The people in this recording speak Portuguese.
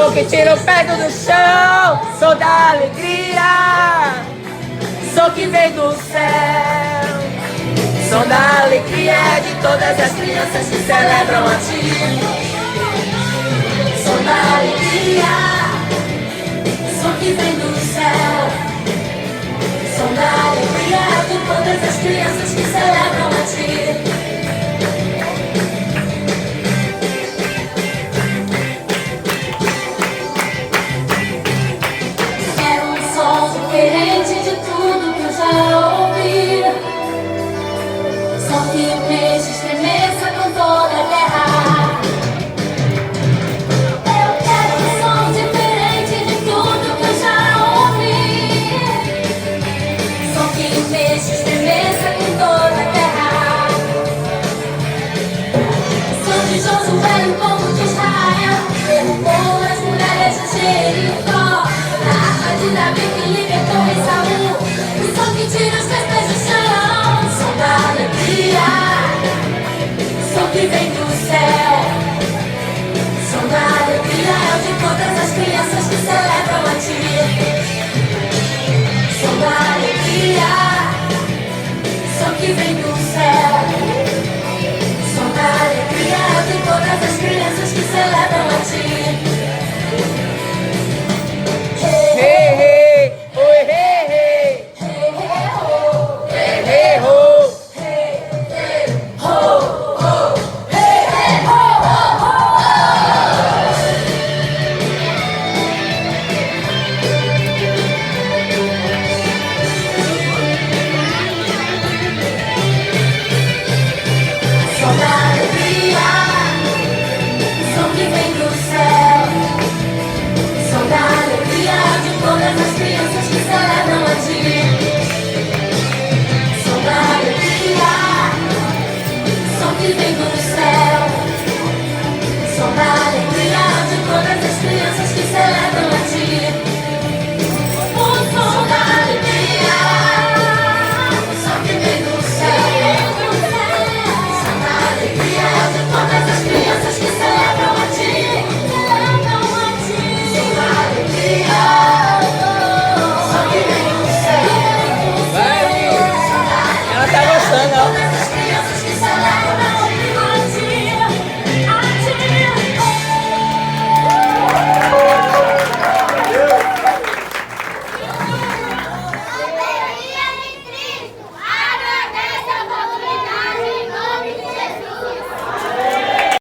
Sou quem tira o pé do chão, sou da alegria, sou que vem do céu. Sou da alegria de todas as crianças que celebram a ti. Sou da alegria, sou que vem do céu. Sou da alegria de todas as crianças que celebram a ti. Diferente de tudo que eu já ouvi. Só que o peixe estremeça com toda a guerra.